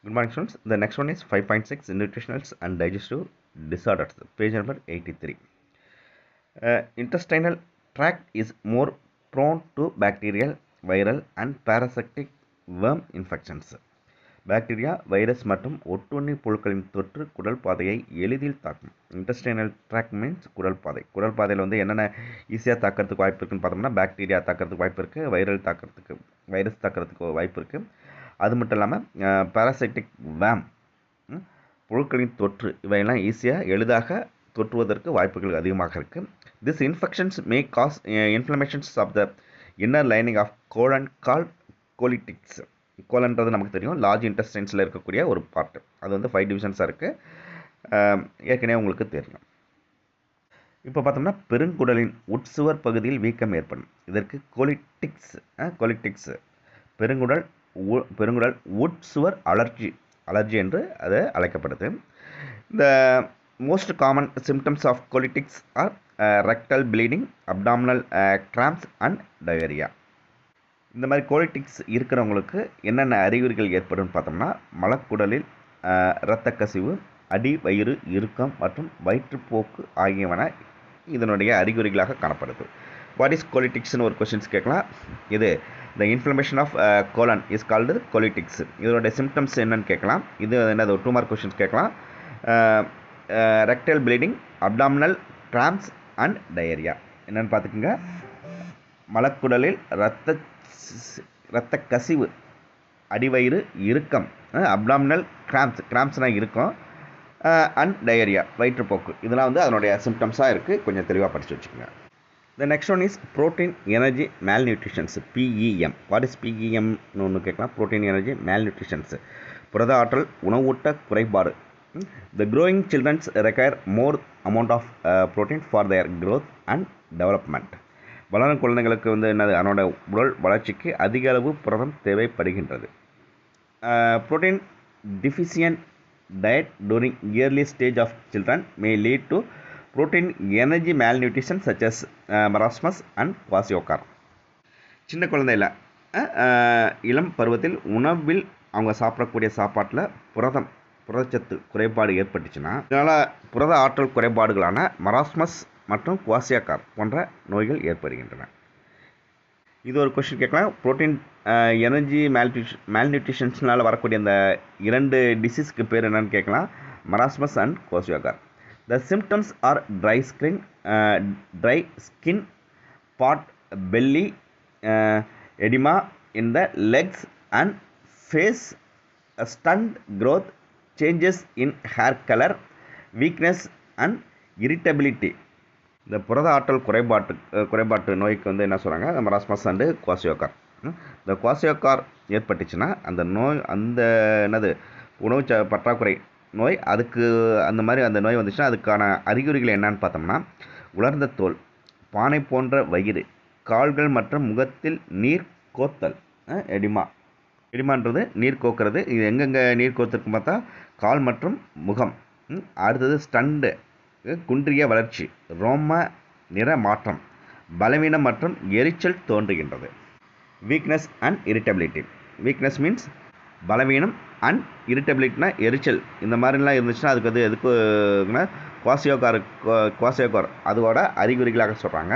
Good morning, students. The next one is 5.6 nutritional and digestive disorders, page number 83. Intestinal tract is more prone to bacterial, viral, and parasitic worm infections. Bacteria virus மற்றும் ஒட்டுண்ணி புழுக்களின் தொற்று குடல் பாதையை எளிதில் தாக்கும். Intestinal track means குடல் பாதை. குடல் பாதையில் வந்து என்னென்ன ஈஸியாக தாக்கிறதுக்கு வாய்ப்பு இருக்குன்னு பார்த்தோம்னா, பாக்டீரியா தாக்கிறதுக்கு வாய்ப்பு இருக்குது, வைரஸ் தாக்கிறதுக்கு வாய்ப்பு இருக்குது. அது மட்டும் இல்லாமல் பாராசைட்டிக் வேம், புழுக்களின் தொற்று, இவையெல்லாம் ஈஸியாக எளிதாக தொற்றுவதற்கு வாய்ப்புகள் அதிகமாக இருக்குது. This infections may cause inflammations of the inner lining of colon called colitis. கோலன்றது நமக்கு தெரியும், லார்ஜ் இன்டெஸ்டைன்ஸில் இருக்கக்கூடிய ஒரு பார்ட்டு. அது வந்து 5 டிவிஷன்ஸாக இருக்குது, ஏற்கனவே உங்களுக்கு தெரியும். இப்போ பார்த்தோம்னா பெருங்குடலின் உட்சுவர் பகுதியில் வீக்கம் ஏற்படும். இதற்கு கோலிட்டிக்ஸ் பெருங்குடல் உட்சுவர் அலர்ஜி என்று அது அழைக்கப்படுது. The most common symptoms of colitis are rectal bleeding, abdominal cramps and diarrhoea. இந்த மாதிரி கோலிட்டிக்ஸ் இருக்கிறவங்களுக்கு என்னென்ன அறிகுறிகள் ஏற்படும் பார்த்தோம்னா, மலக்குடலில் இரத்த கசிவு, அடி வயிறு இறுக்கம் மற்றும் வயிற்றுப்போக்கு ஆகியவன இதனுடைய அறிகுறிகளாக காணப்படுது. வாட் இஸ் கோலிட்டிக்ஸ்னு ஒரு கொஸ்டின்ஸ் கேட்கலாம். இது the inflammation of colon is called colitis. இதனுடைய சிம்டம்ஸ் என்னன்னு கேட்கலாம். இது என்னது 2 மார்க் கொஸ்டின்ஸ் கேட்கலாம். Rectal bleeding, abdominal cramps and diarrhoea. என்னென்னு பார்த்துக்குங்க. மலக்குடலில் இரத்த கசிவு, அடிவயிறு இறுக்கம், அப்டாமினல் கிராம்ப்ஸ்னால் இருக்கும், அண்ட் டயரியா வயிற்றுப்போக்கு. இதெல்லாம் வந்து அதனுடைய சிம்டம்ஸாக இருக்குது. கொஞ்சம் தெளிவாக படித்து வச்சுக்கோங்க. The next one is protein energy malnutritions, PEM. What is PEMனு ஒன்று கேட்கலாம். ப்ரோட்டீன் எனர்ஜி மேல்நியூட்ரிஷன்ஸ், புரத ஆற்றல் உணவூட்ட குறைபாடு. The growing childrens require more amount of protein for their growth and development. வளரும் குழந்தைங்களுக்கு வந்து என்னது, அதனோட உடல் வளர்ச்சிக்கு அதிக அளவு புரதம் தேவைப்படுகின்றது. Protein deficient diet during early stage of children may lead to protein energy malnutrition such as marasmus and kwashiorkor. சின்ன குழந்தையில் இளம் பருவத்தில் உணவில் அவங்க சாப்பிடக்கூடிய சாப்பாட்டில் புரதச்சத்து குறைபாடு ஏற்பட்டுச்சுன்னா, இதனால் புரத ஆற்றல் குறைபாடுகளான மராஸ்மஸ் மற்றும் குவாசியோகார் போன்ற நோய்கள் ஏற்படுகின்றன. இது ஒரு கொஸ்டின் கேட்கலாம். ப்ரோட்டீன் எனர்ஜி மேல்நியூட்ரிஷன்ஸ்னால் வரக்கூடிய இந்த 2 டிசீஸ்க்கு பேர் என்னன்னு கேட்கலாம். Marasmus and kwashiorkor. The symptoms are dry skin, pot belly, oedema in the legs and face, stunt growth, changes in hair colour, weakness and irritability. இந்த புரத ஆற்றல் குறைபாட்டு நோய்க்கு வந்து என்ன சொல்கிறாங்க, மராஸ்மஸ் அண்டு குவாசியோகார். இந்த குவாசியோகார் ஏற்பட்டுச்சுன்னா அந்த நோய், அந்த உணவு பற்றாக்குறை நோய், அதுக்கு அந்த மாதிரி அந்த நோய் வந்துச்சுன்னா அதுக்கான அறிகுறிகள் என்னன்னு பார்த்தோம்னா, உலர்ந்த தோல், பானை போன்ற வயிறு, கால்கள் மற்றும் முகத்தில் நீர் கோத்தல், எடிமான்றது நீர் கோக்கிறது. இது எங்கெங்கே நீர் கோத்திருக்கும் பார்த்தா கால் மற்றும் முகம். அடுத்தது ஸ்டண்டு, குன்றிய வளர்ச்சி, ரோம நிற மாற்றம், பலவீனம் மற்றும் எரிச்சல் தோன்றுகின்றது. Weakness and irritability. Weakness means பலவீனம், அண்ட் இரிட்டபிலிட்டினா எரிச்சல். இந்த மாதிரிலாம் இருந்துச்சுன்னா அதுக்கு வந்து எதுக்குன்னா குவாசியோகார் அதோட அறிகுறிகளாக சொல்கிறாங்க.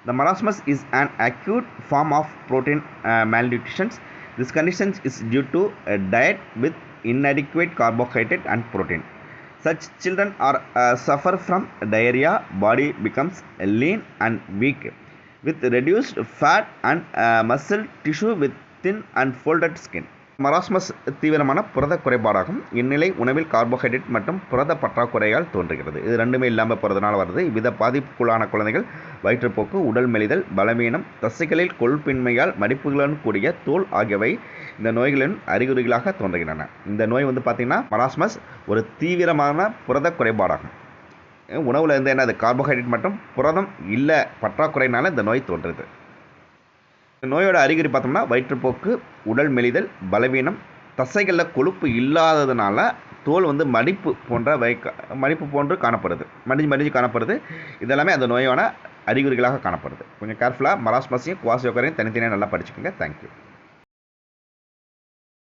The marasmus is an acute form of protein malnutrition. This condition is due to a diet with inadequate carbohydrate and protein. Such children suffer from diarrhea, body becomes lean and weak, with reduced fat and muscle tissue with thin and folded skin. Marasmus தீவிரமான புரத குறைபாடாகும். இந்நிலை உணவில் carbohydrate மற்றும் புரத பற்றாக்குறையால் தோன்றுகிறது. இது ரெண்டுமே இல்லாமல் போகிறதுனால வருது. இவ்வித பாதிப்புக்குள்ளான குழந்தைகள் வயிற்றுப்போக்கு, உடல் மெலிதல், பலவீனம், தசைகளில் கொழுப்பின்மையால் மடிப்புகளுடன் கூடிய தோல் ஆகியவை இந்த நோய்களின் அறிகுறிகளாக தோன்றுகின்றன. இந்த நோய் வந்து பார்த்திங்கன்னா மராஸ்மஸ் ஒரு தீவிரமான புரத குறைபாடாகும். உணவில் இருந்து என்னது, கார்போஹைட்ரேட் மற்றும் புரதம் இல்லை, பற்றாக்குறையினால இந்த நோய் தோன்றுது. நோயோட அறிகுறி பார்த்தோம்னா வயிற்றுப்போக்கு, உடல் மெலிதல், பலவீனம், தசைகளில் கொழுப்பு இல்லாததுனால தோல் வந்து மடிப்பு போன்று காணப்படுது, மடிஞ்சு காணப்படுது. இதெல்லாமே அந்த நோயோட அறிகுறிகளாக காணப்படுது. கொஞ்சம் கேர்ஃபுல்லாக மராஸ்மஸையும் குவாசியோகாரையும் தனித்தனியாக நல்லா படிச்சுக்கோங்க. தேங்க்யூ.